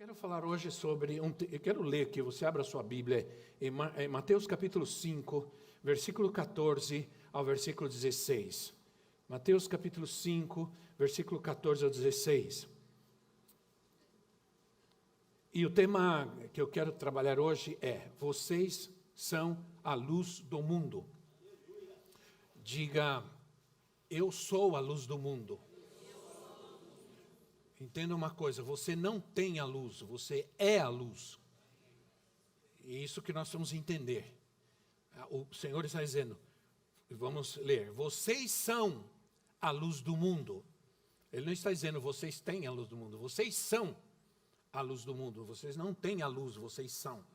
Quero falar hoje sobre eu quero ler aqui, você abra a sua Bíblia em Mateus capítulo 5, versículo 14 ao versículo 16. Mateus capítulo 5, versículo 14 ao 16. E o tema que eu quero trabalhar hoje é: vocês são a luz do mundo. Diga, eu sou a luz do mundo. Entenda uma coisa, você não tem a luz, você é a luz. E isso que nós vamos entender. O Senhor está dizendo, vamos ler, vocês são a luz do mundo. Ele não está dizendo, vocês têm a luz do mundo, vocês são a luz do mundo. Vocês não têm a luz, vocês são.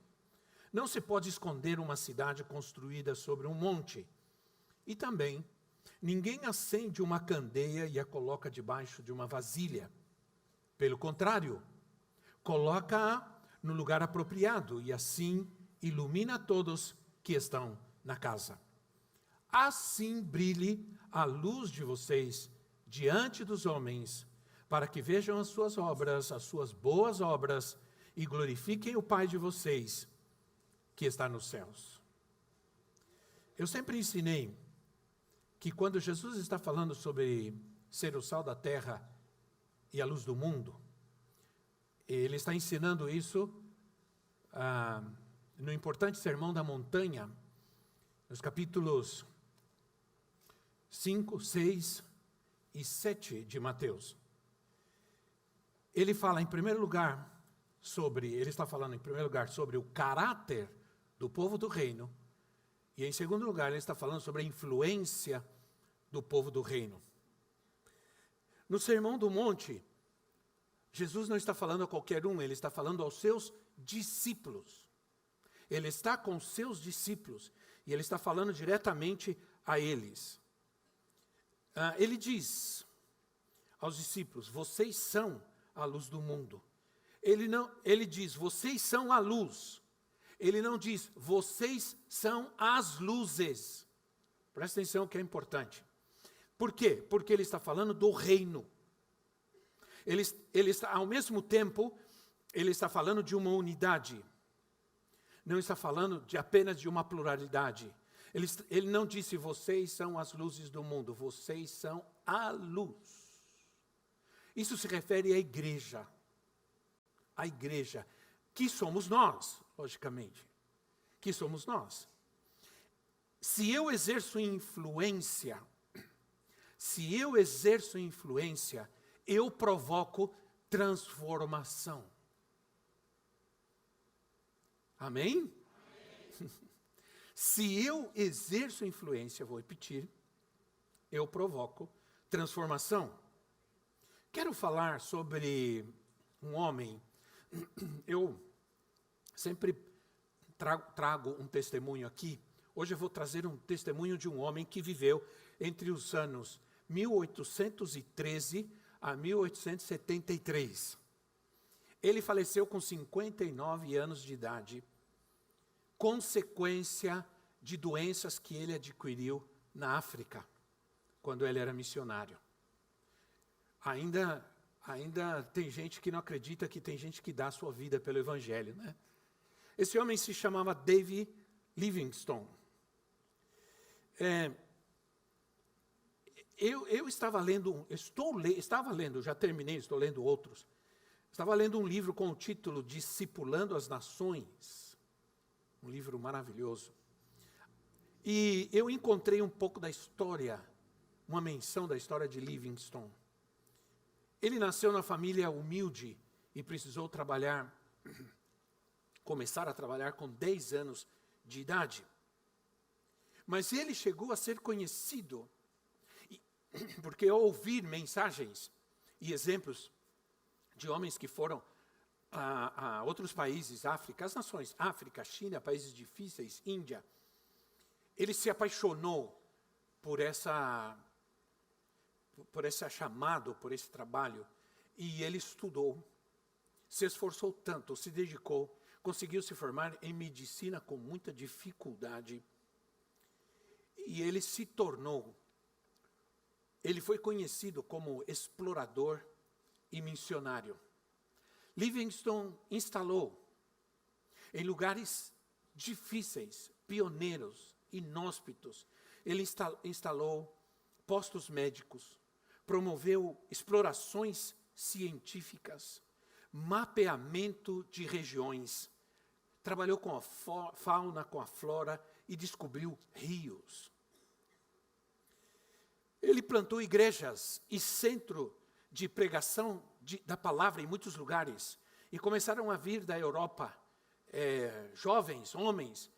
Não se pode esconder uma cidade construída sobre um monte. E também, ninguém acende uma candeia e a coloca debaixo de uma vasilha. Pelo contrário, coloca-a no lugar apropriado e assim ilumina todos que estão na casa. Assim brilhe a luz de vocês diante dos homens, para que vejam as suas obras, as suas boas obras, e glorifiquem o Pai de vocês, que está nos céus. Eu sempre ensinei que quando Jesus está falando sobre ser o sal da terra e a luz do mundo, ele está ensinando isso no importante Sermão da Montanha, nos capítulos 5, 6 e 7 de Mateus. Ele fala em primeiro lugar ele está falando em primeiro lugar sobre o caráter do povo do reino, e em segundo lugar ele está falando sobre a influência do povo do reino. No Sermão do Monte, Jesus não está falando a qualquer um, ele está falando aos seus discípulos. Ele está com seus discípulos e ele está falando diretamente a eles. Ele diz aos discípulos, vocês são a luz do mundo. Ele diz, vocês são a luz. Ele não diz, vocês são as luzes. Presta atenção que é importante. Por quê? Porque ele está falando do reino. Ele está, ao mesmo tempo, ele está falando de uma unidade. Não está falando apenas de uma pluralidade. Ele não disse, vocês são as luzes do mundo. Vocês são a luz. Isso se refere à igreja. A igreja, que somos nós, logicamente. Que somos nós. Se eu exerço influência, eu provoco transformação. Amém? Amém. Se eu exerço influência, vou repetir, eu provoco transformação. Quero falar sobre um homem. Eu sempre trago um testemunho aqui. Hoje eu vou trazer um testemunho de um homem que viveu entre os anos 1813 a 1873. Ele faleceu com 59 anos de idade, consequência de doenças que ele adquiriu na África, quando ele era missionário. Ainda tem gente que não acredita que tem gente que dá a sua vida pelo Evangelho, né? Esse homem se chamava David Livingstone. Eu estava lendo, já terminei, estou lendo outros. Estava lendo um livro com o título Discipulando as Nações. Um livro maravilhoso. E eu encontrei um pouco da história, uma menção da história de Livingstone. Ele nasceu na família humilde e precisou começar a trabalhar com 10 anos de idade. Mas ele chegou a ser conhecido, porque ao ouvir mensagens e exemplos de homens que foram a outros países, África, as nações, África, China, países difíceis, Índia, ele se apaixonou por esse chamado, por esse trabalho, e ele estudou, se esforçou tanto, se dedicou, conseguiu se formar em medicina com muita dificuldade, e ele foi conhecido como explorador e missionário. Livingstone instalou em lugares difíceis, pioneiros, inóspitos. Ele instalou postos médicos, promoveu explorações científicas, mapeamento de regiões, trabalhou com a fauna, com a flora e descobriu rios. Ele plantou igrejas e centro de pregação da palavra em muitos lugares. E começaram a vir da Europa jovens, homens,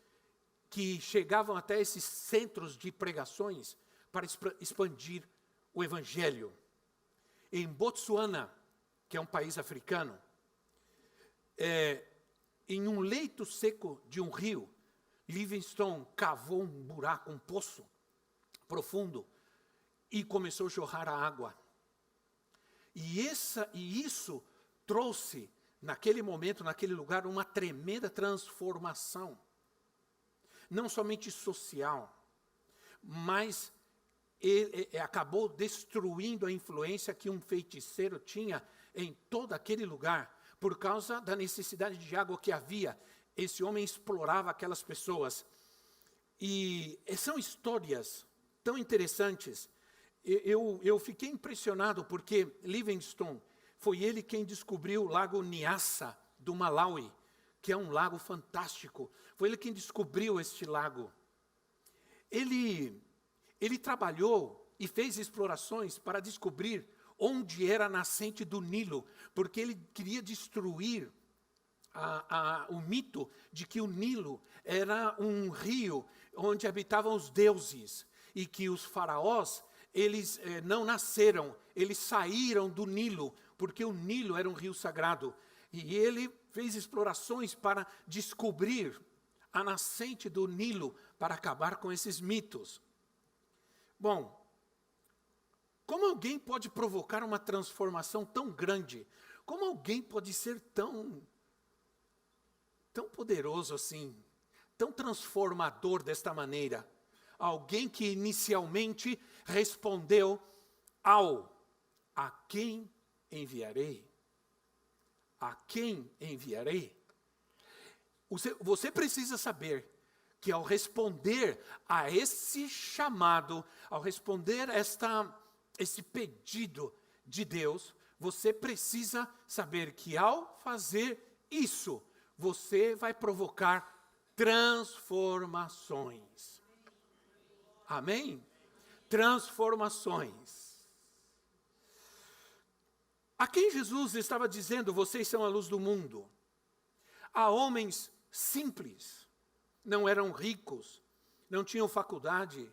que chegavam até esses centros de pregações para expandir o evangelho. Em Botsuana, que é um país africano, em um leito seco de um rio, Livingstone cavou um buraco, um poço profundo, e começou a jorrar a água. E isso trouxe, naquele momento, naquele lugar, uma tremenda transformação. Não somente social, mas ele acabou destruindo a influência que um feiticeiro tinha em todo aquele lugar, por causa da necessidade de água que havia. Esse homem explorava aquelas pessoas. E são histórias tão interessantes. Eu fiquei impressionado porque Livingstone foi ele quem descobriu o lago Nyassa, do Malawi, que é um lago fantástico. Foi ele quem descobriu este lago. Ele trabalhou e fez explorações para descobrir onde era a nascente do Nilo, porque ele queria destruir o mito de que o Nilo era um rio onde habitavam os deuses e que os faraós, eles não nasceram, eles saíram do Nilo, porque o Nilo era um rio sagrado. E ele fez explorações para descobrir a nascente do Nilo, para acabar com esses mitos. Bom, como alguém pode provocar uma transformação tão grande? Como alguém pode ser tão poderoso assim, tão transformador desta maneira? Alguém que inicialmente respondeu a quem enviarei? A quem enviarei? Você precisa saber que ao responder a esse chamado, ao responder esse pedido de Deus, você precisa saber que ao fazer isso, você vai provocar transformações. Amém? Transformações. A quem Jesus estava dizendo, vocês são a luz do mundo? A homens simples, não eram ricos, não tinham faculdade,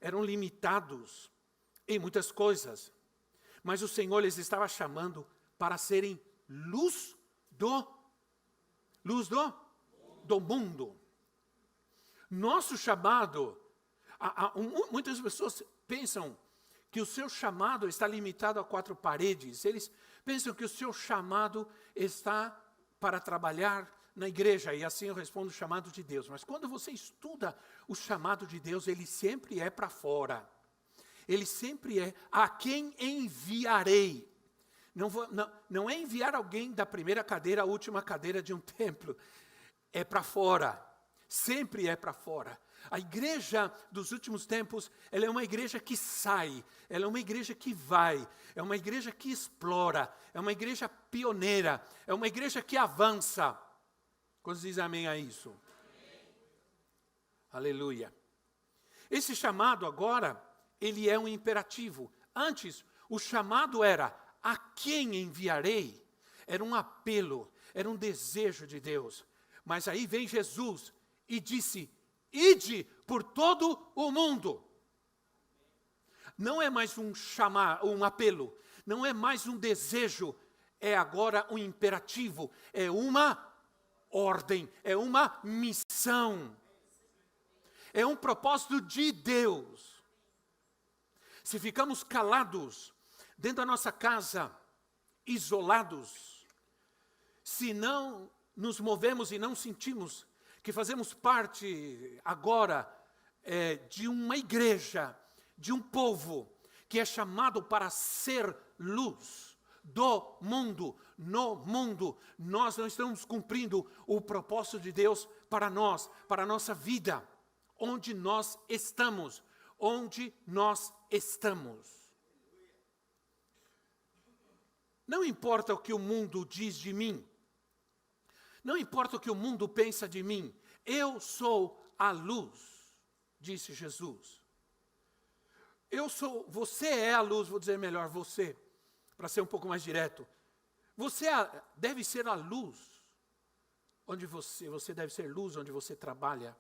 eram limitados em muitas coisas. Mas o Senhor lhes estava chamando para serem luz do mundo. Nosso chamado, muitas pessoas pensam que o seu chamado está limitado a 4 paredes. Eles pensam que o seu chamado está para trabalhar na igreja, e assim eu respondo o chamado de Deus. Mas quando você estuda o chamado de Deus, ele sempre é para fora. Ele sempre é a quem enviarei. Não é enviar alguém da primeira cadeira à última cadeira de um templo. É para fora. Sempre é para fora. A igreja dos últimos tempos, ela é uma igreja que sai, ela é uma igreja que vai, é uma igreja que explora, é uma igreja pioneira, é uma igreja que avança. Quantos dizem amém a isso? Amém. Aleluia. Esse chamado agora, ele é um imperativo. Antes, o chamado era, a quem enviarei? Era um apelo, era um desejo de Deus. Mas aí vem Jesus e disse, ide por todo o mundo. Não é mais um apelo, não é mais um desejo, é agora um imperativo, é uma ordem, é uma missão, é um propósito de Deus. Se ficamos calados dentro da nossa casa, isolados, se não nos movemos e não sentimos que fazemos parte agora de uma igreja, de um povo que é chamado para ser luz do mundo. No mundo, nós não estamos cumprindo o propósito de Deus para nós, para a nossa vida. Onde nós estamos. Onde nós estamos. Não importa o que o mundo diz de mim. Não importa o que o mundo pensa de mim. Eu sou a luz, disse Jesus. Você é a luz, vou dizer melhor, você, para ser um pouco mais direto. Você deve ser a luz, onde você deve ser luz onde você trabalha.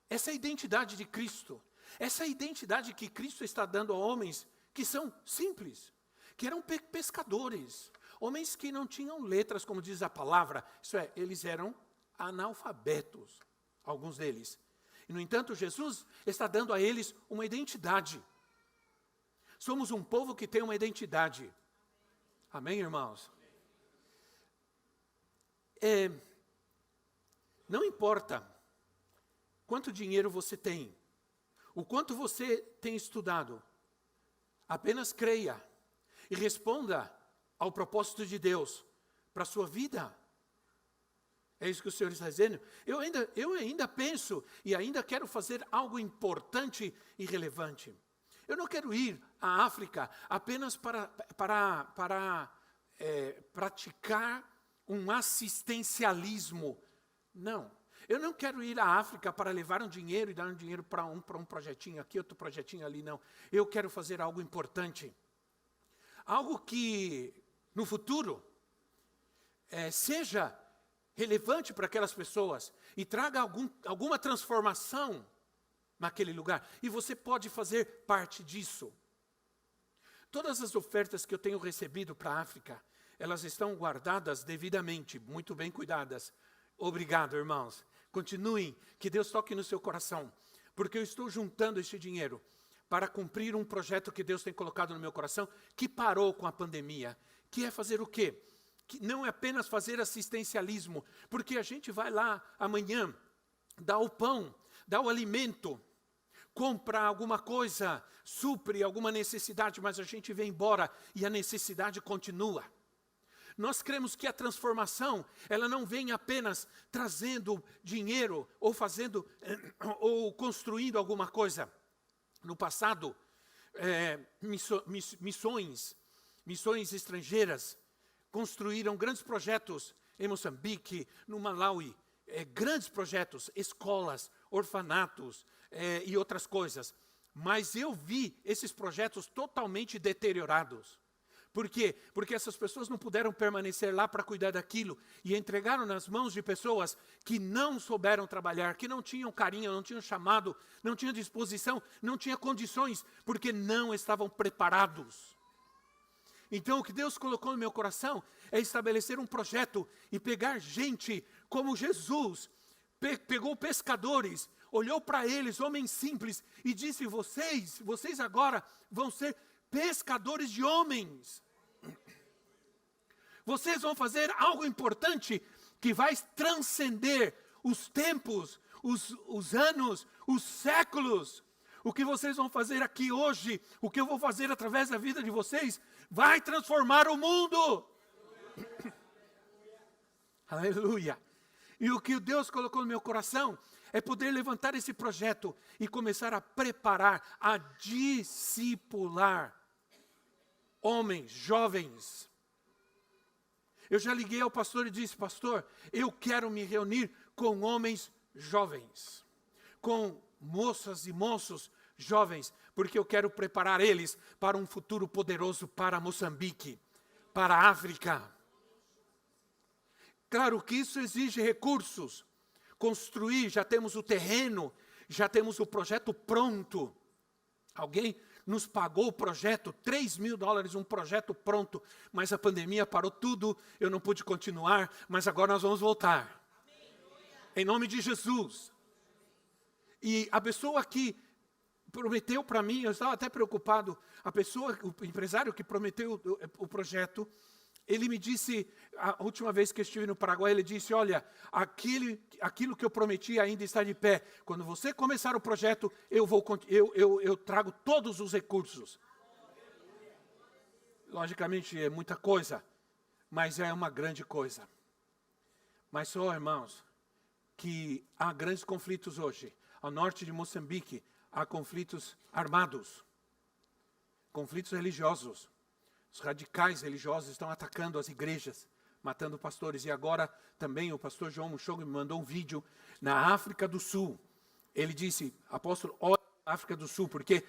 Essa é a identidade de Cristo. Essa é a identidade que Cristo está dando a homens que são simples, que eram pescadores. Homens que não tinham letras, como diz a palavra. Isso é, eles eram analfabetos, alguns deles. E, no entanto, Jesus está dando a eles uma identidade. Somos um povo que tem uma identidade. Amém, irmãos? Não importa quanto dinheiro você tem, o quanto você tem estudado, apenas creia e responda ao propósito de Deus para a sua vida. É isso que o Senhor está dizendo. Eu ainda penso e ainda quero fazer algo importante e relevante. Eu não quero ir à África apenas para praticar um assistencialismo. Não. Eu não quero ir à África para levar um dinheiro e dar um dinheiro para um projetinho aqui, outro projetinho ali, não. Eu quero fazer algo importante. Algo que, no futuro, seja relevante para aquelas pessoas e traga alguma transformação naquele lugar. E você pode fazer parte disso. Todas as ofertas que eu tenho recebido para a África, elas estão guardadas devidamente, muito bem cuidadas. Obrigado, irmãos. Continuem, que Deus toque no seu coração, porque eu estou juntando este dinheiro para cumprir um projeto que Deus tem colocado no meu coração, que parou com a pandemia, que é fazer o quê? Que não é apenas fazer assistencialismo, porque a gente vai lá amanhã, dá o pão, dá o alimento, compra alguma coisa, supre alguma necessidade, mas a gente vem embora e a necessidade continua. Nós cremos que a transformação, ela não vem apenas trazendo dinheiro ou fazendo ou construindo alguma coisa. No passado, missões estrangeiras construíram grandes projetos em Moçambique, no Malawi, grandes projetos, escolas, orfanatos e outras coisas. Mas eu vi esses projetos totalmente deteriorados. Por quê? Porque essas pessoas não puderam permanecer lá para cuidar daquilo e entregaram nas mãos de pessoas que não souberam trabalhar, que não tinham carinho, não tinham chamado, não tinham disposição, não tinham condições, porque não estavam preparados. Então, o que Deus colocou no meu coração é estabelecer um projeto e pegar gente como Jesus, pegou pescadores, olhou para eles, homens simples, e disse, vocês agora vão ser pescadores de homens. Vocês vão fazer algo importante que vai transcender os tempos, os anos, os séculos. O que vocês vão fazer aqui hoje, o que eu vou fazer através da vida de vocês, vai transformar o mundo. Aleluia. E o que Deus colocou no meu coração é poder levantar esse projeto e começar a preparar, a discipular homens, jovens. Eu já liguei ao pastor e disse, pastor, eu quero me reunir com homens jovens, com moças e moços jovens, porque eu quero preparar eles para um futuro poderoso para Moçambique, para a África. Claro que isso exige recursos. Construir, já temos o terreno, já temos o projeto pronto. Alguém nos pagou o projeto, $3.000, um projeto pronto, mas a pandemia parou tudo, eu não pude continuar, mas agora nós vamos voltar. Em nome de Jesus. E a pessoa que prometeu para mim, eu estava até preocupado, o empresário que prometeu o projeto, ele me disse, a última vez que eu estive no Paraguai, ele disse, olha, aquilo que eu prometi ainda está de pé. Quando você começar o projeto, eu trago todos os recursos. logicamente é muita coisa, mas é uma grande coisa. Mas só, irmãos, que há grandes conflitos hoje. Ao norte de Moçambique, há conflitos armados, conflitos religiosos. Os radicais religiosos estão atacando as igrejas, matando pastores. E agora também o pastor João Muxogo me mandou um vídeo na África do Sul. Ele disse, apóstolo, olha a África do Sul, porque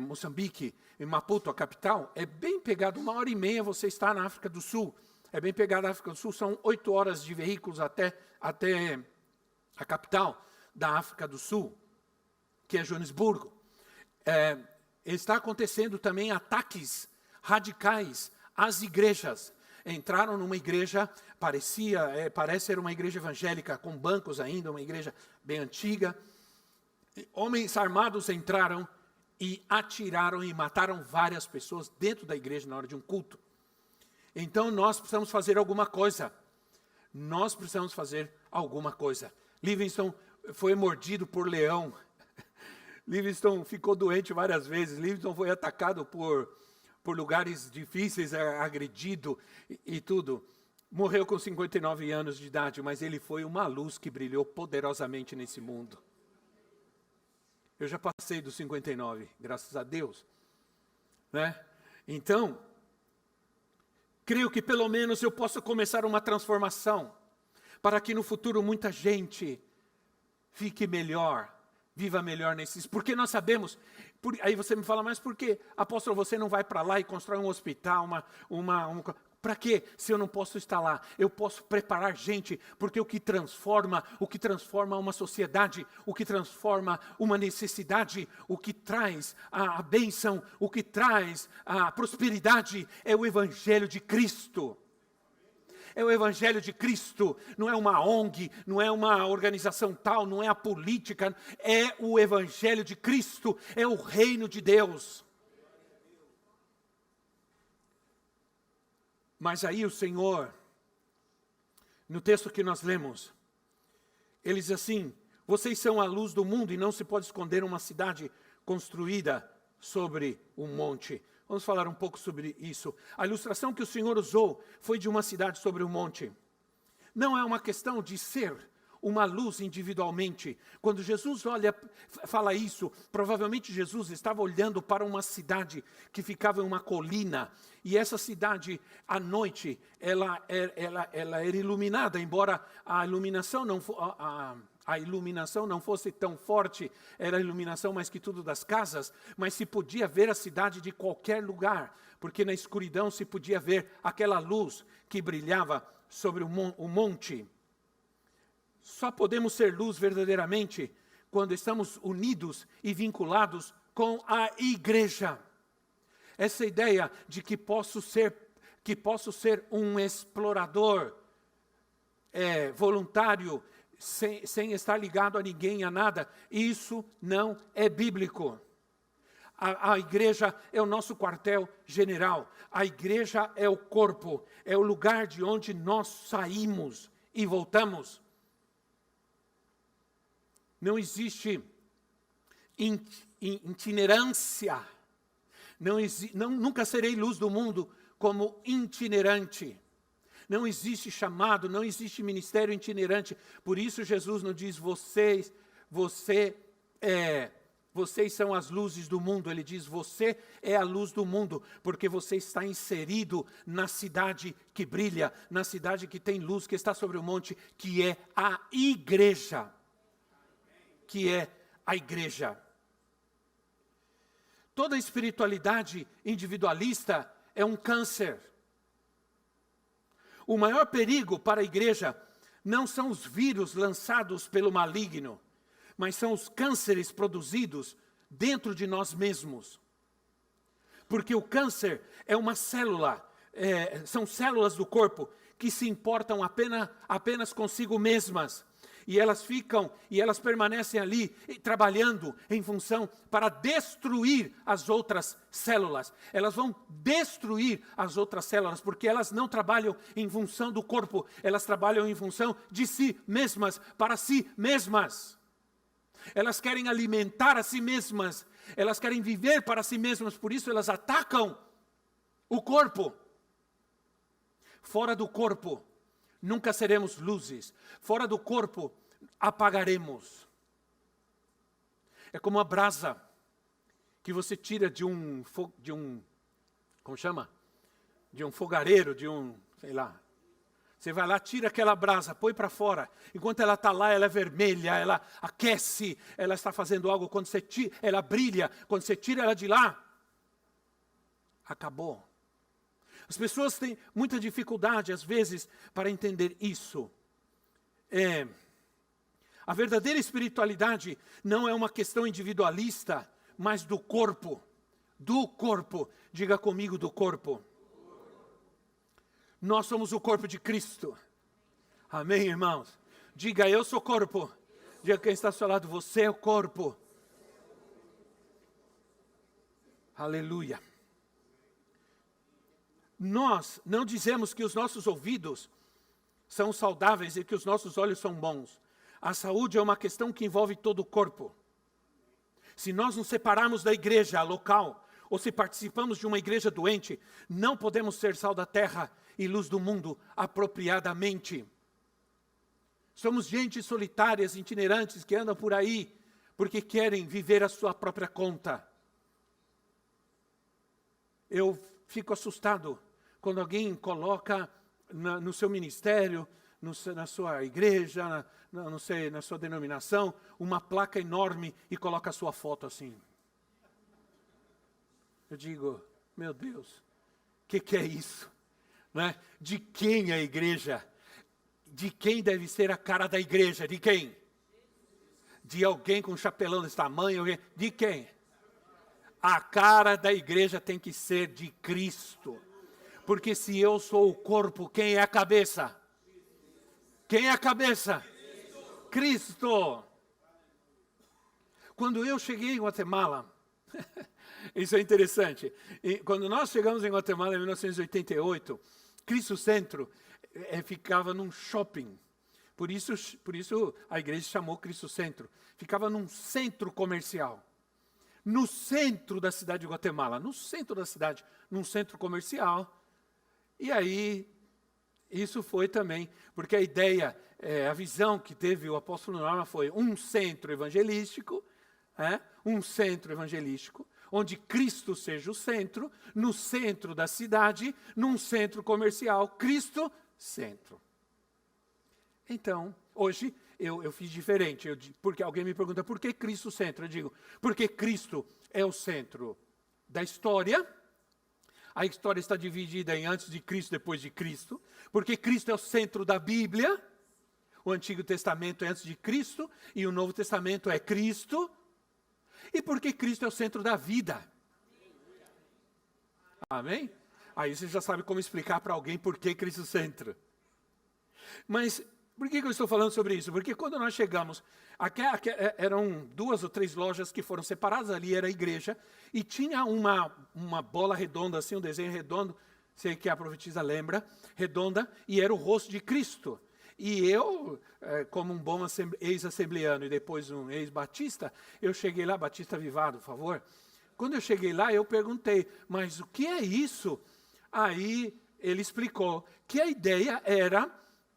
Moçambique, em Maputo, a capital, é bem pegado, 1h30 você está na África do Sul. É bem pegado a África do Sul, são 8 horas de veículos até a capital da África do Sul, que é Joanesburgo. Está acontecendo também ataques radicais às igrejas. Entraram numa igreja, parece ser uma igreja evangélica, com bancos ainda, uma igreja bem antiga. Homens armados entraram e atiraram e mataram várias pessoas dentro da igreja na hora de um culto. Então nós precisamos fazer alguma coisa. Nós precisamos fazer alguma coisa. Livingston foi mordido por leão. Livingston ficou doente várias vezes. Livingston foi atacado por lugares difíceis, agredido e tudo. Morreu com 59 anos de idade, mas ele foi uma luz que brilhou poderosamente nesse mundo. Eu já passei dos 59, graças a Deus. Né? Então, creio que pelo menos eu possa começar uma transformação, para que no futuro muita gente fique melhor, viva melhor nesses... Porque nós sabemos... Aí você me fala, mas por que, apóstolo, você não vai para lá e constrói um hospital, para quê? Se eu não posso estar lá, eu posso preparar gente, porque o que transforma uma sociedade, o que transforma uma necessidade, o que traz a bênção, o que traz a prosperidade, é o Evangelho de Cristo. É o Evangelho de Cristo, não é uma ONG, não é uma organização tal, não é a política, é o Evangelho de Cristo, é o reino de Deus. Mas aí o Senhor, no texto que nós lemos, ele diz assim, vocês são a luz do mundo e não se pode esconder uma cidade construída sobre um monte. Vamos falar um pouco sobre isso. A ilustração que o Senhor usou foi de uma cidade sobre um monte. Não é uma questão de ser uma luz individualmente. Quando Jesus fala isso, provavelmente Jesus estava olhando para uma cidade que ficava em uma colina. E essa cidade, à noite, ela era iluminada, embora a iluminação não fosse tão forte, era a iluminação mais que tudo das casas, mas se podia ver a cidade de qualquer lugar, porque na escuridão se podia ver aquela luz que brilhava sobre o monte. Só podemos ser luz verdadeiramente quando estamos unidos e vinculados com a igreja. Essa ideia de que posso ser um explorador voluntário, sem estar ligado a ninguém, a nada, isso não é bíblico. A igreja é o nosso quartel general. A igreja é o corpo, é o lugar de onde nós saímos e voltamos. Não existe itinerância. Nunca serei luz do mundo como itinerante. Não existe chamado, não existe ministério itinerante. Por isso Jesus não diz, vocês são as luzes do mundo. Ele diz, você é a luz do mundo, porque você está inserido na cidade que brilha, na cidade que tem luz, que está sobre o monte, que é a igreja. Que é a igreja. Toda espiritualidade individualista é um câncer. O maior perigo para a igreja não são os vírus lançados pelo maligno, mas são os cânceres produzidos dentro de nós mesmos. Porque o câncer é uma célula, são células do corpo que se importam apenas consigo mesmas. E elas permanecem ali trabalhando em função para destruir as outras células. Elas vão destruir as outras células, porque elas não trabalham em função do corpo, elas trabalham em função de si mesmas, para si mesmas. Elas querem alimentar a si mesmas, elas querem viver para si mesmas, por isso elas atacam O corpo. Fora do corpo, nunca seremos luzes. Fora do corpo, apagaremos. É como a brasa que você tira de um como chama? De um fogareiro, sei lá. Você vai lá, tira aquela brasa, põe para fora. Enquanto ela está lá, ela é vermelha, ela aquece, ela está fazendo algo. Quando você tira, ela brilha. Quando você tira ela de lá, acabou. As pessoas têm muita dificuldade, às vezes, para entender isso. A verdadeira espiritualidade não é uma questão individualista, mas do corpo. Do corpo. Diga comigo, do corpo. Nós somos o corpo de Cristo. Amém, irmãos? Diga, eu sou corpo. Diga quem está ao seu lado, você é o corpo. Aleluia. Nós não dizemos que os nossos ouvidos são saudáveis e que os nossos olhos são bons. A saúde é uma questão que envolve todo o corpo. Se nós nos separarmos da igreja local, ou se participamos de uma igreja doente, não podemos ser sal da terra e luz do mundo apropriadamente. Somos gente solitárias, itinerantes, que andam por aí, porque querem viver a sua própria conta. Eu fico assustado quando alguém coloca no seu ministério, na sua igreja, não sei, na sua denominação, uma placa enorme e coloca a sua foto assim. Eu digo, meu Deus, o que é isso? Não é? De quem é a igreja? De quem deve ser a cara da igreja? De quem? De alguém com um chapelão desse tamanho? De quem? A cara da igreja tem que ser de Cristo. Porque se eu sou o corpo, quem é a cabeça? Quem é a cabeça? Cristo. Quando eu cheguei em Guatemala, isso é interessante. E quando nós chegamos em Guatemala em 1988, Cristo Centro ficava num shopping. Por isso a igreja chamou Cristo Centro. Ficava num centro comercial. No centro da cidade de Guatemala. No centro da cidade, num centro comercial. E aí, isso foi também, porque a ideia, a visão que teve o apóstolo Norma foi um centro evangelístico, onde Cristo seja o centro, no centro da cidade, num centro comercial, Cristo centro. Então, hoje eu fiz diferente, porque alguém me pergunta, por que Cristo centro? Eu digo, porque Cristo é o centro da história. A história está dividida em antes de Cristo, depois de Cristo, porque Cristo é o centro da Bíblia. O Antigo Testamento é antes de Cristo e o Novo Testamento é Cristo. E porque Cristo é o centro da vida. Amém? Aí você já sabe como explicar para alguém por que Cristo é o centro. Mas por que eu estou falando sobre isso? Porque quando nós chegamos, eram 2 ou 3 lojas que foram separadas, ali era a igreja, e tinha uma bola redonda, assim, um desenho redondo, sei que a profetisa lembra, redonda, e era o rosto de Cristo. E eu, como um bom ex-assembleano e depois um ex-batista, eu cheguei lá, Batista Avivado, por favor. Quando eu cheguei lá, eu perguntei, mas o que é isso? Aí ele explicou que a ideia era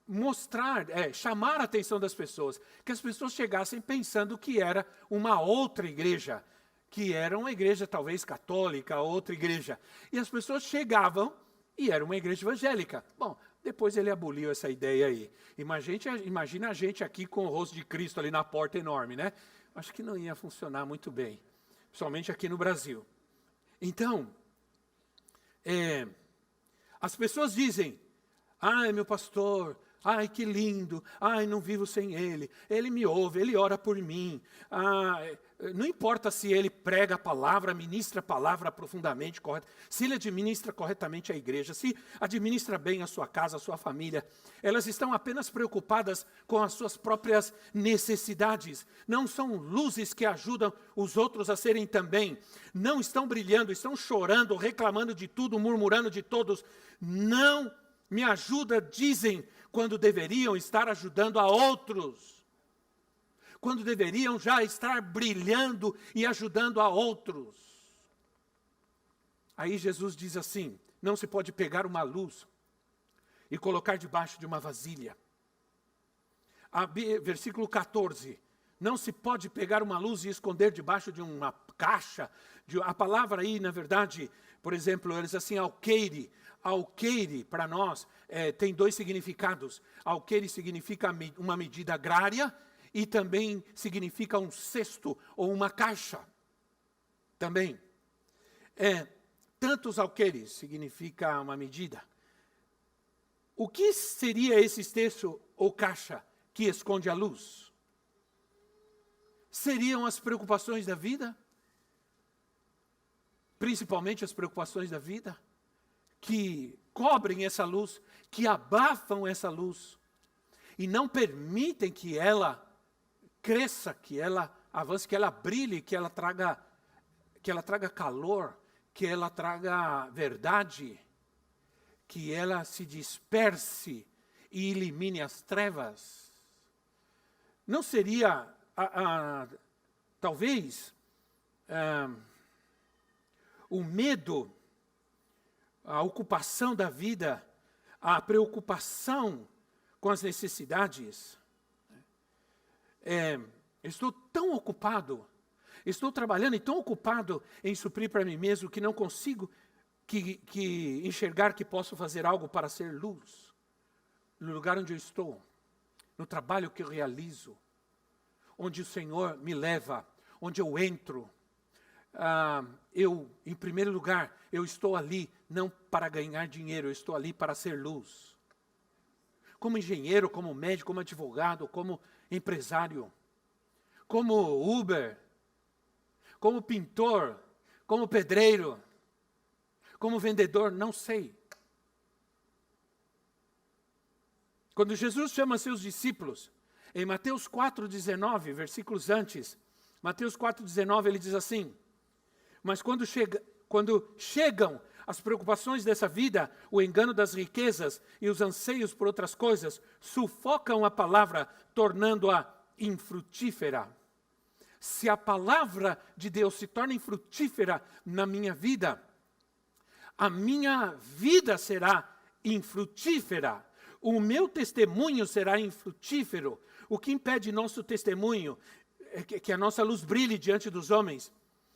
mostrar, chamar a atenção das pessoas, que as pessoas chegassem pensando que era uma outra igreja, que era uma igreja talvez católica, outra igreja. E as pessoas chegavam e era uma igreja evangélica. Bom, depois ele aboliu essa ideia aí. Imagina a gente aqui com o rosto de Cristo ali na porta enorme, né? Acho que não ia funcionar muito bem, principalmente aqui no Brasil. Então, as pessoas dizem, ai meu pastor, ai que lindo, ai não vivo sem ele, ele me ouve, ele ora por mim, não importa se ele prega a palavra, ministra a palavra profundamente, correta, se ele administra corretamente a igreja, se administra bem a sua casa, a sua família, elas estão apenas preocupadas com as suas próprias necessidades, não são luzes que ajudam os outros a serem também, não estão brilhando, estão chorando, reclamando de tudo, murmurando de todos, não me ajuda, dizem, quando deveriam estar ajudando a outros. Quando deveriam já estar brilhando e ajudando a outros. Aí Jesus diz assim, não se pode pegar uma luz e colocar debaixo de uma vasilha. Versículo 14, não se pode pegar uma luz e esconder debaixo de uma caixa. A palavra aí, na verdade, por exemplo, eles assim, alqueire. Alqueire, para nós, tem dois significados. Alqueire significa uma medida agrária e também significa um cesto ou uma caixa. Também. Tantos alqueires significa uma medida. O que seria esse cesto ou caixa que esconde a luz? Seriam as preocupações da vida? Principalmente as preocupações da vida? Que cobrem essa luz, que abafam essa luz, e não permitem que ela cresça, que ela avance, que ela brilhe, que ela traga calor, que ela traga verdade, que ela se disperse e elimine as trevas. Não seria, talvez, o medo, a ocupação da vida, a preocupação com as necessidades. Estou tão ocupado, estou trabalhando e tão ocupado em suprir para mim mesmo que não consigo que enxergar que posso fazer algo para ser luz. No lugar onde eu estou, no trabalho que eu realizo, onde o Senhor me leva, onde eu entro. Em primeiro lugar, eu estou ali não para ganhar dinheiro, eu estou ali para ser luz. Como engenheiro, como médico, como advogado, como empresário, como Uber, como pintor, como pedreiro, como vendedor, não sei. Quando Jesus chama seus discípulos, em Mateus 4,19, versículos antes, Mateus 4,19, ele diz assim, mas quando chegam as preocupações dessa vida, o engano das riquezas e os anseios por outras coisas, sufocam a palavra, tornando-a infrutífera. Se a palavra de Deus se torna infrutífera na minha vida, a minha vida será infrutífera. O meu testemunho será infrutífero. O que impede nosso testemunho é que a nossa luz brilhe diante dos homens.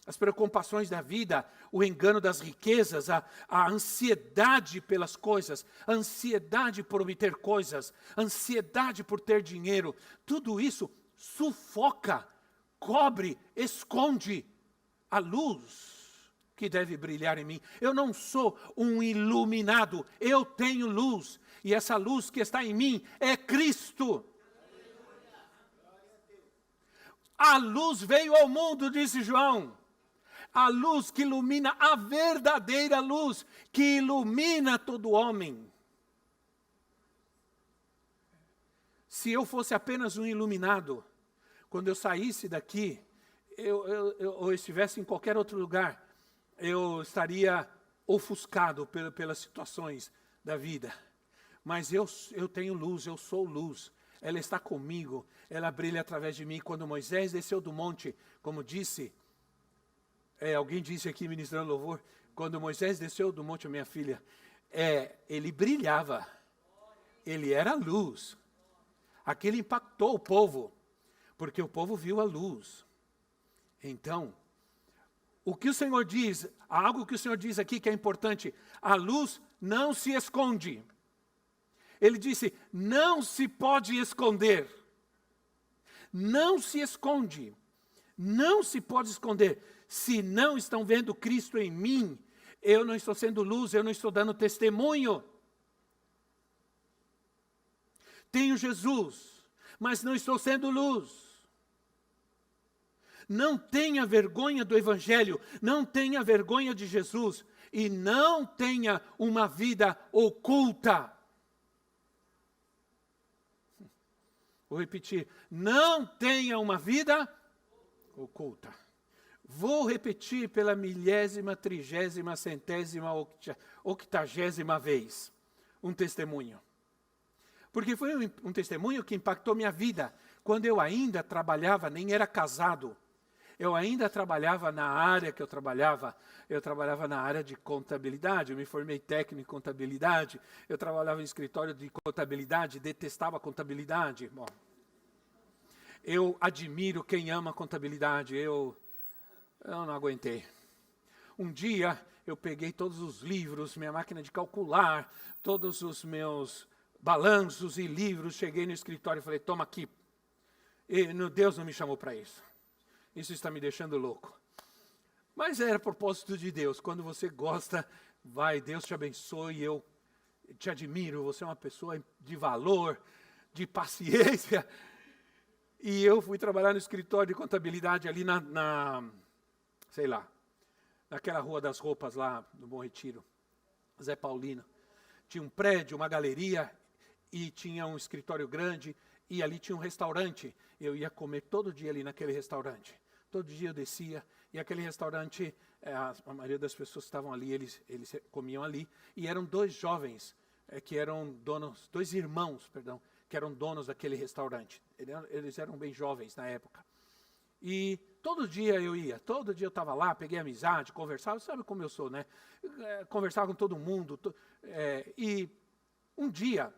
As preocupações da vida, o engano das riquezas, a ansiedade pelas coisas, a ansiedade por obter coisas, a ansiedade por ter dinheiro, tudo isso sufoca, cobre, esconde a luz que deve brilhar em mim. Eu não sou um iluminado, eu tenho luz, e essa luz que está em mim é Cristo. A luz veio ao mundo, disse João. A luz que ilumina, a verdadeira luz que ilumina todo homem. Se eu fosse apenas um iluminado, quando eu saísse daqui, ou estivesse em qualquer outro lugar, eu estaria ofuscado pelas situações da vida. Mas eu tenho luz, eu sou luz. Ela está comigo, ela brilha através de mim. Quando Moisés desceu do monte, como disse, alguém disse aqui ministrando louvor, quando Moisés desceu do monte, minha filha, ele brilhava, ele era luz. Aquilo impactou o povo, porque o povo viu a luz. Então, o que o Senhor diz, algo que o Senhor diz aqui que é importante, a luz não se esconde. Ele disse, não se pode esconder. Não se esconde. Não se pode esconder. Se não estão vendo Cristo em mim, eu não estou sendo luz, eu não estou dando testemunho. Tenho Jesus, mas não estou sendo luz. Não tenha vergonha do Evangelho, não tenha vergonha de Jesus e não tenha uma vida oculta. Vou repetir, não tenha uma vida oculta. Vou repetir pela 1000ª, 30ª, 100ª, 80ª vez um testemunho. Porque foi um testemunho que impactou minha vida. Quando eu ainda trabalhava, nem era casado. Eu ainda trabalhava na área que eu trabalhava na área de contabilidade, eu me formei técnico em contabilidade, eu trabalhava em escritório de contabilidade, detestava contabilidade. Bom, eu admiro quem ama contabilidade, eu não aguentei. Um dia eu peguei todos os livros, minha máquina de calcular, todos os meus balanços e livros, cheguei no escritório e falei, toma aqui. E Deus não me chamou para isso. Isso está me deixando louco. Mas era propósito de Deus. Quando você gosta, vai, Deus te abençoe, eu te admiro, você é uma pessoa de valor, de paciência. E eu fui trabalhar no escritório de contabilidade ali sei lá, naquela Rua das Roupas lá no Bom Retiro, Zé Paulino. Tinha um prédio, uma galeria e tinha um escritório grande e ali tinha um restaurante. Eu ia comer todo dia ali naquele restaurante. Todo dia eu descia e aquele restaurante, a maioria das pessoas que estavam ali, eles comiam ali. E eram dois jovens, que eram donos, dois irmãos, perdão, que eram donos daquele restaurante. Eles eram bem jovens na época. E todo dia eu ia, todo dia eu estava lá, peguei amizade, conversava, sabe como eu sou, né? Conversava com todo mundo. E um dia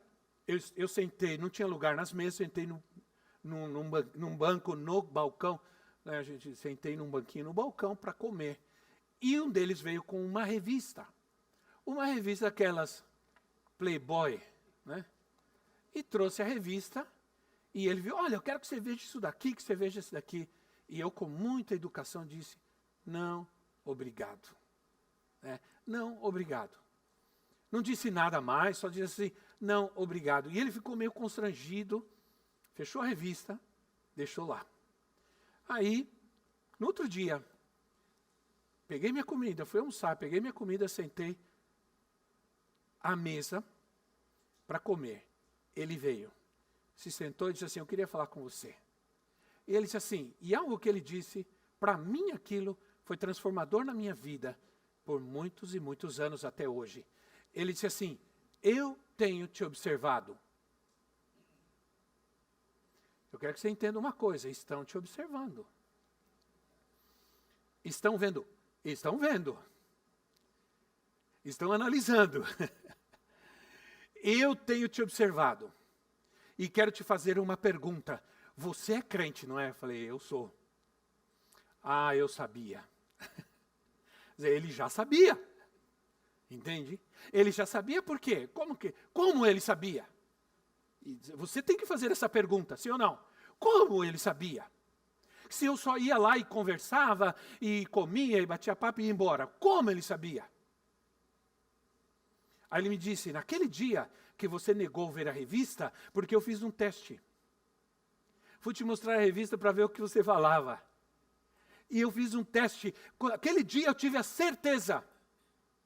eu sentei, não tinha lugar nas mesas, sentei num banco no balcão, né? Sentei num banquinho no balcão para comer. E um deles veio com uma revista aquelas Playboy, né? E trouxe a revista e ele viu, olha, eu quero que você veja isso daqui, que você veja isso daqui. E eu, com muita educação, disse, não, obrigado. Não, obrigado. Não disse nada mais, só disse assim, não, obrigado. E ele ficou meio constrangido, fechou a revista, deixou lá. Aí, no outro dia, peguei minha comida, fui almoçar, peguei minha comida, sentei à mesa para comer. Ele veio, se sentou e disse assim, eu queria falar com você. E ele disse assim, e algo que ele disse, para mim aquilo foi transformador na minha vida, por muitos e muitos anos até hoje. Ele disse assim, eu tenho te observado. Eu quero que você entenda uma coisa, estão te observando. Estão vendo? Estão vendo. Estão analisando. Eu tenho te observado. E quero te fazer uma pergunta. Você é crente, não é? Eu falei, eu sou. Ah, eu sabia. Ele já sabia. Entende? Ele já sabia por quê? Como ele sabia? Você tem que fazer essa pergunta, sim ou não? Como ele sabia? Se eu só ia lá e conversava, e comia, e batia papo e ia embora. Como ele sabia? Aí ele me disse, naquele dia que você negou ver a revista, porque eu fiz um teste. Fui te mostrar a revista para ver o que você falava. E eu fiz um teste. Aquele dia eu tive a certeza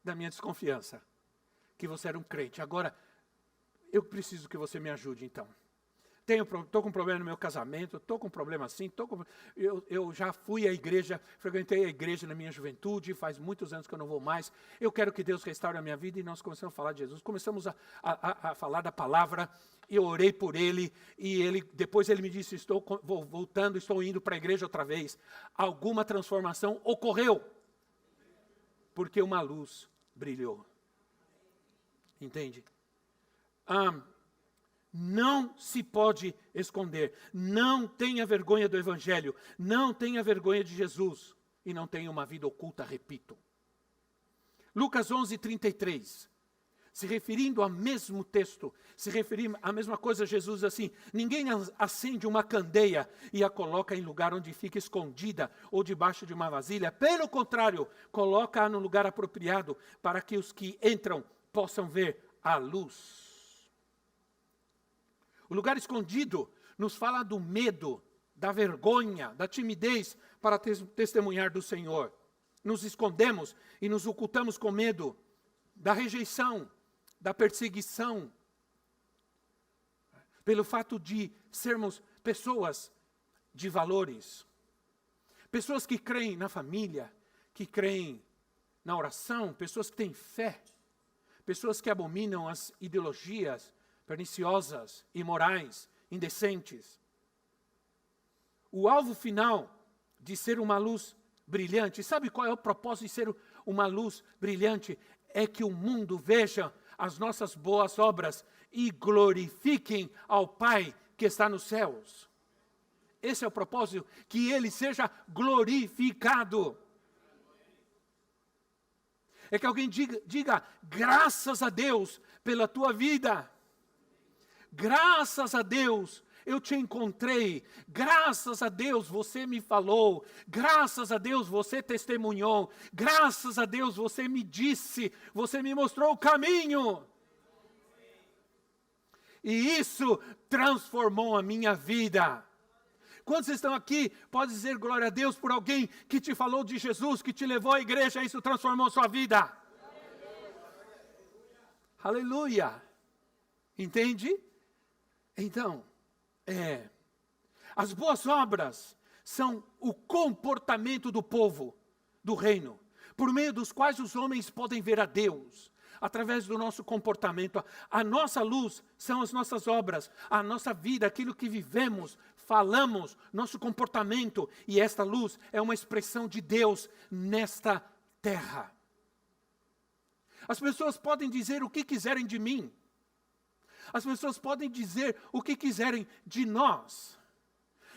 da minha desconfiança. Que você era um crente. Agora, eu preciso que você me ajude então. Estou com problema no meu casamento, estou com problema assim, eu já fui à igreja, frequentei a igreja na minha juventude, faz muitos anos que eu não vou mais. Eu quero que Deus restaure a minha vida e nós começamos a falar de Jesus. Começamos a falar da palavra, eu orei por ele e depois ele me disse, estou voltando, estou indo para a igreja outra vez. Alguma transformação ocorreu, porque uma luz brilhou. Entende? Não se pode esconder. Não tenha vergonha do Evangelho. Não tenha vergonha de Jesus. E não tenha uma vida oculta, repito. Lucas 11:33. Se referindo ao mesmo texto, se referindo à mesma coisa, Jesus assim, ninguém acende uma candeia e a coloca em lugar onde fica escondida ou debaixo de uma vasilha. Pelo contrário, coloca-a no lugar apropriado para que os que entram possam ver a luz. O lugar escondido nos fala do medo, da vergonha, da timidez para testemunhar do Senhor. Nos escondemos e nos ocultamos com medo da rejeição, da perseguição. Pelo fato de sermos pessoas de valores. Pessoas que creem na família, que creem na oração, pessoas que têm fé. Pessoas que abominam as ideologias perniciosas, imorais, indecentes. O alvo final de ser uma luz brilhante. Sabe qual é o propósito de ser uma luz brilhante? É que o mundo veja as nossas boas obras e glorifiquem ao Pai que está nos céus. Esse é o propósito, que Ele seja glorificado. É que alguém diga graças a Deus pela tua vida. Graças a Deus eu te encontrei. Graças a Deus você me falou. Graças a Deus você testemunhou. Graças a Deus você me disse. Você me mostrou o caminho. E isso transformou a minha vida. Quantos estão aqui, pode dizer glória a Deus por alguém que te falou de Jesus, que te levou à igreja, isso transformou sua vida. Aleluia. Entende? Então, as boas obras são o comportamento do povo, do reino, por meio dos quais os homens podem ver a Deus. Através do nosso comportamento, a nossa luz são as nossas obras, a nossa vida, aquilo que vivemos, falamos, nosso comportamento. E esta luz é uma expressão de Deus nesta terra. As pessoas podem dizer o que quiserem de mim. As pessoas podem dizer o que quiserem de nós.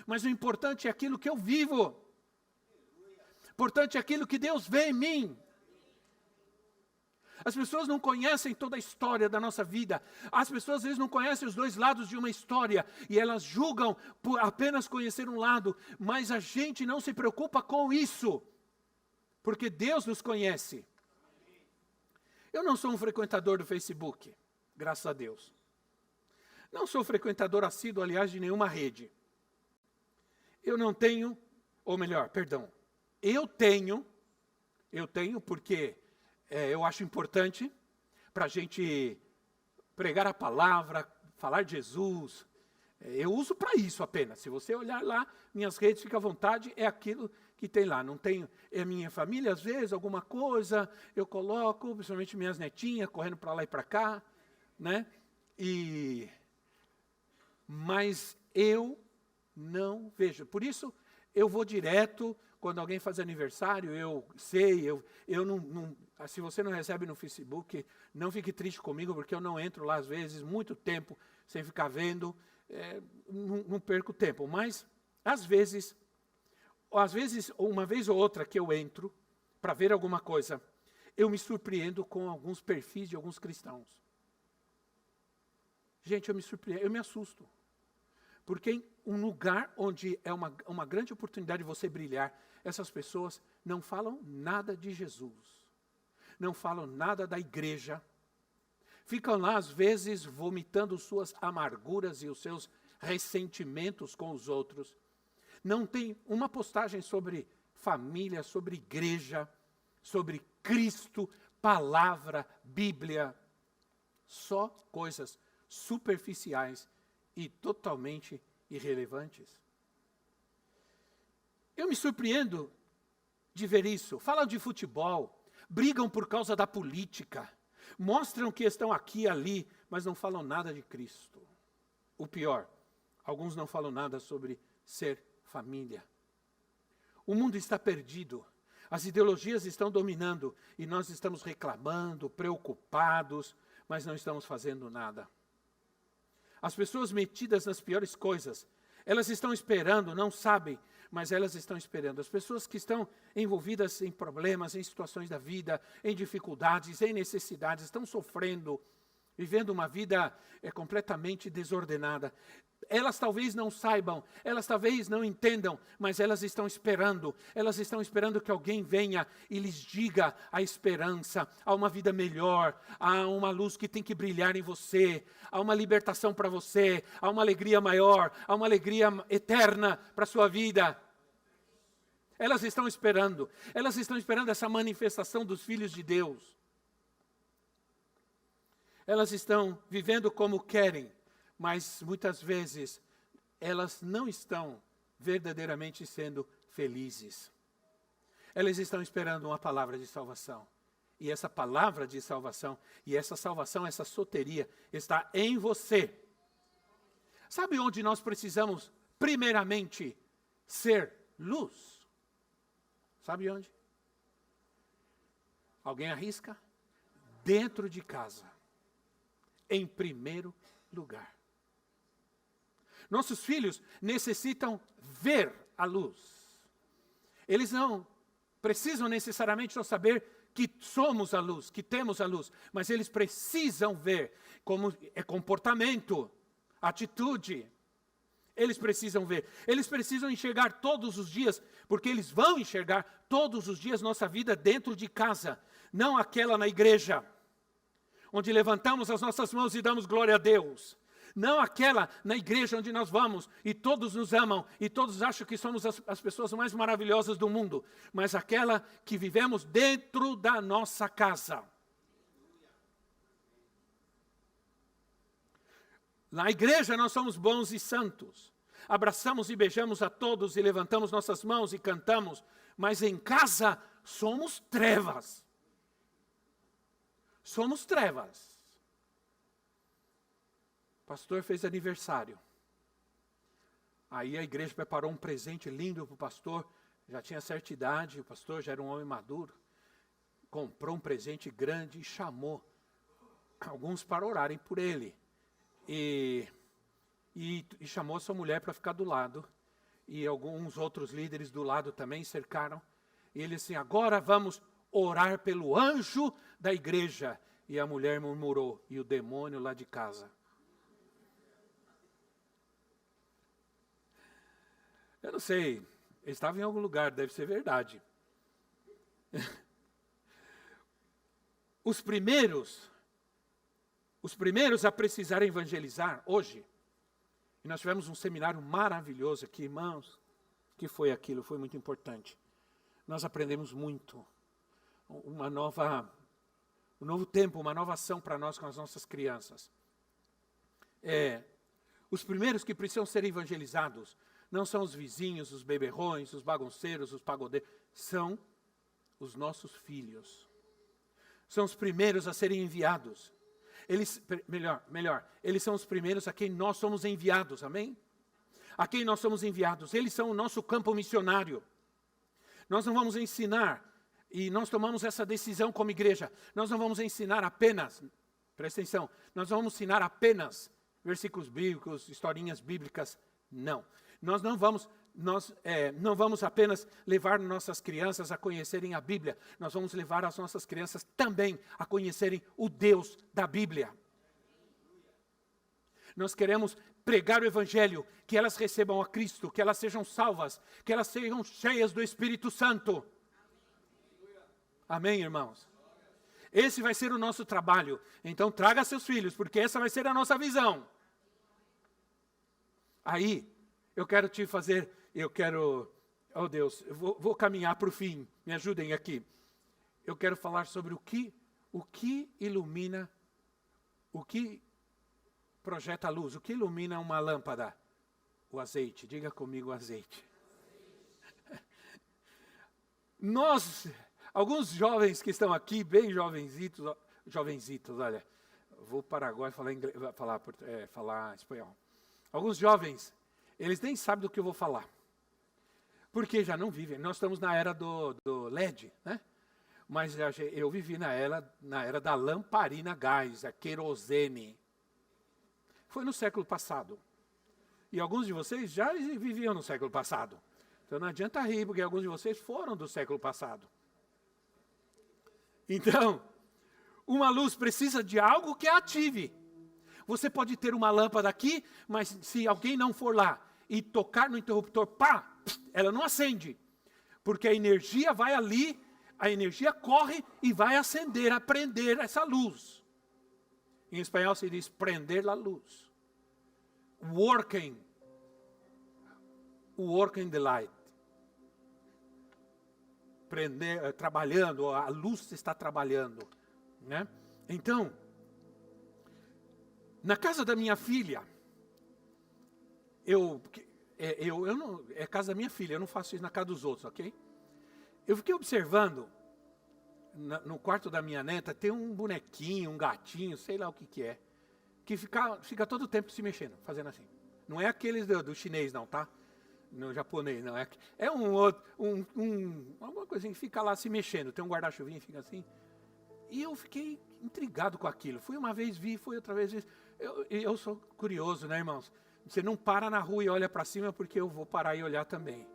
Mas o importante é aquilo que eu vivo. O importante é aquilo que Deus vê em mim. As pessoas não conhecem toda a história da nossa vida. As pessoas às vezes não conhecem os dois lados de uma história. E elas julgam por apenas conhecer um lado. Mas a gente não se preocupa com isso. Porque Deus nos conhece. Eu não sou um frequentador do Facebook. Graças a Deus. Não sou frequentador assíduo, aliás, de nenhuma rede. Eu não tenho, ou melhor, perdão. Eu tenho porque... eu acho importante para a gente pregar a palavra, falar de Jesus. Eu uso para isso apenas. Se você olhar lá, minhas redes, fica à vontade, é aquilo que tem lá. Não tenho, é minha família, às vezes, alguma coisa, eu coloco, principalmente minhas netinhas, correndo para lá e para cá, né? Mas eu não vejo. Por isso, eu vou direto. Quando alguém faz aniversário, eu sei, eu não, se você não recebe no Facebook, não fique triste comigo, porque eu não entro lá às vezes, muito tempo, sem ficar vendo, não perco tempo. Mas, às vezes, uma vez ou outra que eu entro, para ver alguma coisa, eu me surpreendo com alguns perfis de alguns cristãos. Gente, eu me surpreendo, eu me assusto. Porque um lugar onde é uma grande oportunidade de você brilhar, essas pessoas não falam nada de Jesus, não falam nada da igreja, ficam lá às vezes vomitando suas amarguras e os seus ressentimentos com os outros, não tem uma postagem sobre família, sobre igreja, sobre Cristo, palavra, Bíblia, só coisas superficiais e totalmente irrelevantes. Eu me surpreendo de ver isso. Falam de futebol, brigam por causa da política, mostram que estão aqui e ali, mas não falam nada de Cristo. O pior, alguns não falam nada sobre ser família. O mundo está perdido, as ideologias estão dominando e nós estamos reclamando, preocupados, mas não estamos fazendo nada. As pessoas metidas nas piores coisas, elas estão esperando, não sabem, mas elas estão esperando. As pessoas que estão envolvidas em problemas, em situações da vida, em dificuldades, em necessidades, estão sofrendo, vivendo uma vida completamente desordenada. Elas talvez não saibam, elas talvez não entendam, mas elas estão esperando que alguém venha e lhes diga a esperança, há uma vida melhor, há uma luz que tem que brilhar em você, há uma libertação para você, há uma alegria maior, há uma alegria eterna para a sua vida. Elas estão esperando essa manifestação dos filhos de Deus. Elas estão vivendo como querem, mas muitas vezes elas não estão verdadeiramente sendo felizes. Elas estão esperando uma palavra de salvação. E essa palavra de salvação, e essa salvação, essa soteria, está em você. Sabe onde nós precisamos, primeiramente, ser luz? Sabe onde? Alguém arrisca? Dentro de casa. Em primeiro lugar. Nossos filhos necessitam ver a luz. Eles não precisam necessariamente só saber que somos a luz, que temos a luz, mas eles precisam ver como é comportamento, atitude. Eles precisam ver. Eles precisam enxergar todos os dias, porque eles vão enxergar todos os dias nossa vida dentro de casa, não aquela na igreja, onde levantamos as nossas mãos e damos glória a Deus. Não aquela na igreja onde nós vamos e todos nos amam e todos acham que somos as pessoas mais maravilhosas do mundo, mas aquela que vivemos dentro da nossa casa. Na igreja nós somos bons e santos, abraçamos e beijamos a todos e levantamos nossas mãos e cantamos, mas em casa somos trevas. Somos trevas. O pastor fez aniversário. Aí a igreja preparou um presente lindo para o pastor. Já tinha certa idade, o pastor já era um homem maduro. Comprou um presente grande e chamou alguns para orarem por ele. E chamou a sua mulher para ficar do lado. E alguns outros líderes do lado também cercaram. E ele disse, agora vamos orar pelo anjo da igreja. E a mulher murmurou, e o demônio lá de casa. Eu não sei, ele estava em algum lugar, deve ser verdade. Os primeiros a precisarem evangelizar hoje, e nós tivemos um seminário maravilhoso aqui, irmãos, que foi aquilo, foi muito importante. Nós aprendemos muito, um novo tempo, uma nova ação para nós com as nossas crianças. Os primeiros que precisam ser evangelizados não são os vizinhos, os beberrões, os bagunceiros, os pagodeiros. São os nossos filhos. São os primeiros a serem enviados. Eles são os primeiros a quem nós somos enviados, amém? A quem nós somos enviados. Eles são o nosso campo missionário. Nós não vamos ensinar, e nós tomamos essa decisão como igreja, nós não vamos ensinar apenas, presta atenção, nós não vamos ensinar apenas versículos bíblicos, historinhas bíblicas, não. Nós não vamos apenas levar nossas crianças a conhecerem a Bíblia, nós vamos levar as nossas crianças também a conhecerem o Deus da Bíblia. Nós queremos pregar o Evangelho, que elas recebam a Cristo, que elas sejam salvas, que elas sejam cheias do Espírito Santo. Amém, irmãos? Esse vai ser o nosso trabalho. Então traga seus filhos, porque essa vai ser a nossa visão. Aí, oh Deus, eu vou caminhar para o fim, me ajudem aqui. Eu quero falar sobre o que ilumina, o que projeta a luz, o que ilumina uma lâmpada? O azeite, diga comigo o azeite. Alguns jovens que estão aqui, bem jovenzitos, olha, vou para Paraguai falar espanhol. Alguns jovens, eles nem sabem do que eu vou falar, porque já não vivem. Nós estamos na era do LED, né? Mas eu vivi na era da lamparina gás, a querosene. Foi no século passado. E alguns de vocês já viviam no século passado. Então não adianta rir, porque alguns de vocês foram do século passado. Então, uma luz precisa de algo que a ative. Você pode ter uma lâmpada aqui, mas se alguém não for lá e tocar no interruptor, ela não acende. Porque a energia vai ali, a energia corre e vai acender, prender essa luz. Em espanhol se diz prender a luz. Working the light. Trabalhando, a luz está trabalhando, né? Então, na casa da minha filha, é casa da minha filha, eu não faço isso na casa dos outros, ok? Eu fiquei observando, no quarto da minha neta, tem um bonequinho, um gatinho, sei lá o que é, que fica todo o tempo se mexendo, fazendo assim. Não é aqueles do chinês não, tá? no japonês, não. É alguma coisinha que fica lá se mexendo. Tem um guarda-chuvinho que fica assim. E eu fiquei intrigado com aquilo. Fui uma vez, vi, fui outra vez, vi. Eu sou curioso, né, irmãos? Você não para na rua e olha para cima porque eu vou parar e olhar também.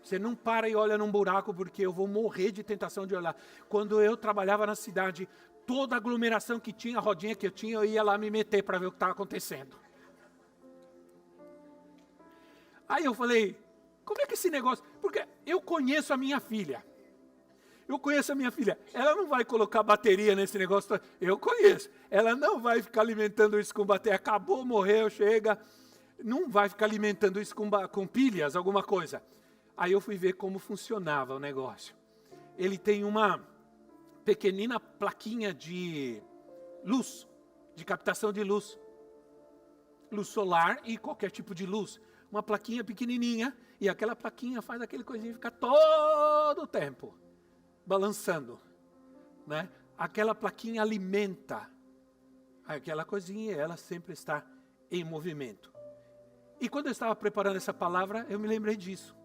Você não para e olha num buraco porque eu vou morrer de tentação de olhar. Quando eu trabalhava na cidade, toda aglomeração que tinha, a rodinha que eu tinha, eu ia lá me meter para ver o que estava acontecendo. Aí eu falei, como é que esse negócio... Porque eu conheço a minha filha. Ela não vai colocar bateria nesse negócio. Eu conheço. Ela não vai ficar alimentando isso com bateria. Acabou, morreu, chega. Não vai ficar alimentando isso com pilhas, alguma coisa. Aí eu fui ver como funcionava o negócio. Ele tem uma pequenina plaquinha de luz, de captação de luz. Luz solar e qualquer tipo de luz. Uma plaquinha pequenininha, e aquela plaquinha faz aquele coisinho ficar todo o tempo balançando, né? Aquela plaquinha alimenta aquela coisinha e ela sempre está em movimento. E quando eu estava preparando essa palavra, eu me lembrei disso.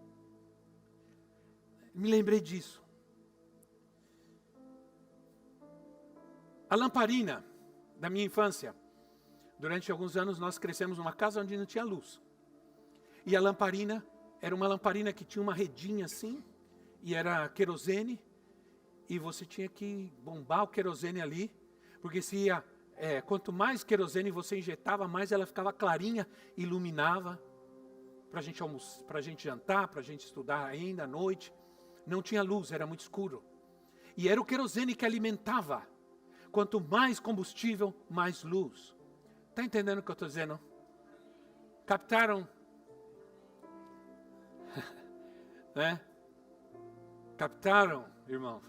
A lamparina da minha infância. Durante alguns anos nós crescemos numa casa onde não tinha luz. E a lamparina era uma lamparina que tinha uma redinha assim, e era querosene, e você tinha que bombar o querosene ali, porque quanto mais querosene você injetava, mais ela ficava clarinha, iluminava, para a gente almoçar, para a gente jantar, para a gente estudar ainda à noite. Não tinha luz, era muito escuro. E era o querosene que alimentava. Quanto mais combustível, mais luz. Está entendendo o que eu estou dizendo? Captaram? Né? Captaram, irmão?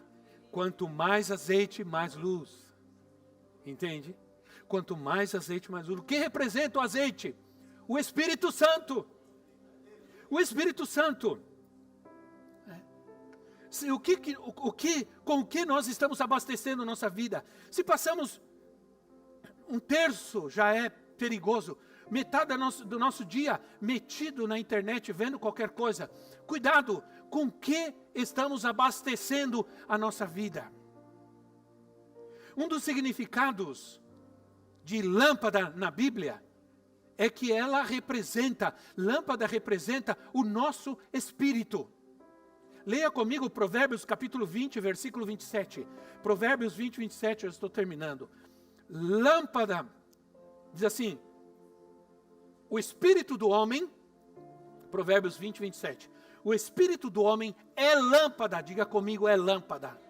Quanto mais azeite, mais luz. Entende? Quanto mais azeite, mais luz. O que representa o azeite? O Espírito Santo. O Espírito Santo. Com o que nós estamos abastecendo a nossa vida? Se passamos um terço, já é perigoso. Metade do nosso dia metido na internet, vendo qualquer coisa. Cuidado com o que estamos abastecendo a nossa vida. Um dos significados de lâmpada na Bíblia é que lâmpada representa o nosso espírito. Leia comigo Provérbios capítulo 20, versículo 27. Provérbios 20, 27, eu estou terminando. Lâmpada, diz assim, o espírito do homem, Provérbios 20, 27. O espírito do homem é lâmpada, diga comigo, é lâmpada.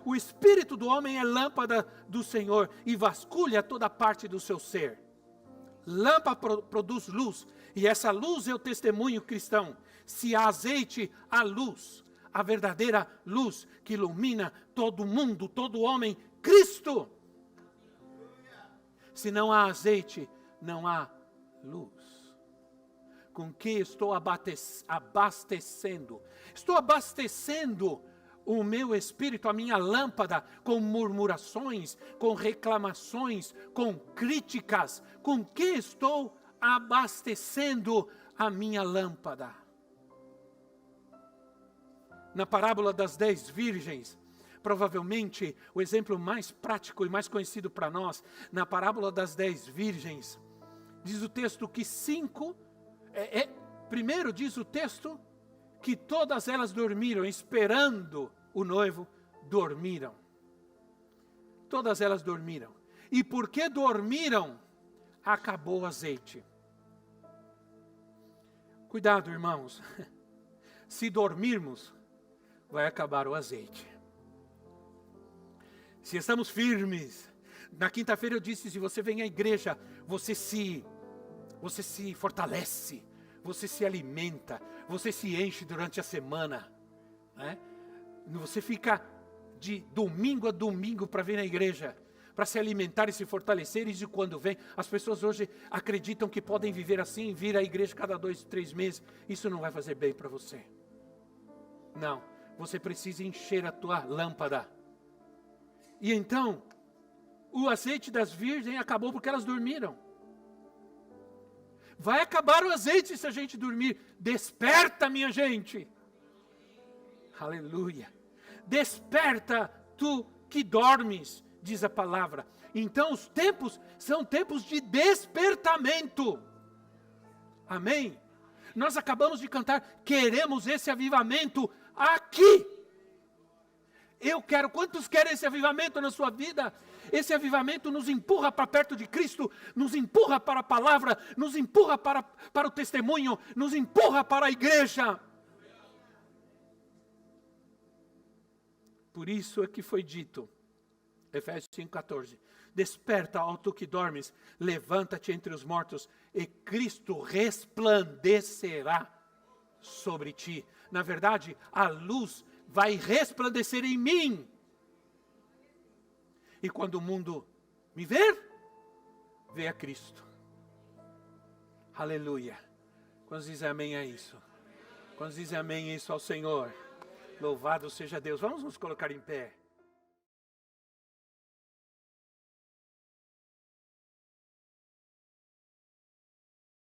O espírito do homem é lâmpada do Senhor e vasculha toda parte do seu ser. Lâmpada produz luz, e essa luz é o testemunho cristão. Se há azeite, há luz, a verdadeira luz que ilumina todo mundo, todo homem, Cristo. Se não há azeite, não há luz. Com que estou abastecendo? Estou abastecendo o meu espírito, a minha lâmpada, com murmurações, com reclamações, com críticas. Com que estou abastecendo a minha lâmpada? Na parábola das 10 virgens, provavelmente o exemplo mais prático e mais conhecido para nós, na parábola das 10 virgens, diz o texto que 5, primeiro diz o texto que todas elas dormiram, esperando o noivo, dormiram. Todas elas dormiram. E porque dormiram, acabou o azeite. Cuidado, irmãos. Se dormirmos, vai acabar o azeite. Se estamos firmes, na quinta-feira eu disse, se você vem à igreja, você se fortalece, você se alimenta, você se enche durante a semana, né? Você fica de domingo a domingo para vir na igreja, para se alimentar e se fortalecer, e quando vem, as pessoas hoje acreditam que podem viver assim, vir à igreja cada 2, 3 meses, isso não vai fazer bem para você. Não, você precisa encher a tua lâmpada. E então, o azeite das virgens acabou porque elas dormiram. Vai acabar o azeite se a gente dormir. Desperta, minha gente. Aleluia. Desperta, tu que dormes, diz a palavra. Então os tempos são tempos de despertamento. Amém? Nós acabamos de cantar, queremos esse avivamento aqui. Eu quero, quantos querem esse avivamento na sua vida? Esse avivamento nos empurra para perto de Cristo, nos empurra para a palavra, nos empurra para o testemunho, nos empurra para a igreja. Por isso é que foi dito, Efésios 5,14, desperta, ó tu que dormes, levanta-te entre os mortos, e Cristo resplandecerá sobre ti. Na verdade, a luz vai resplandecer em mim. E quando o mundo me ver, vê a Cristo. Aleluia. Quantos dizem amém a isso? Quantos dizem amém a isso ao Senhor? Louvado seja Deus. Vamos nos colocar em pé.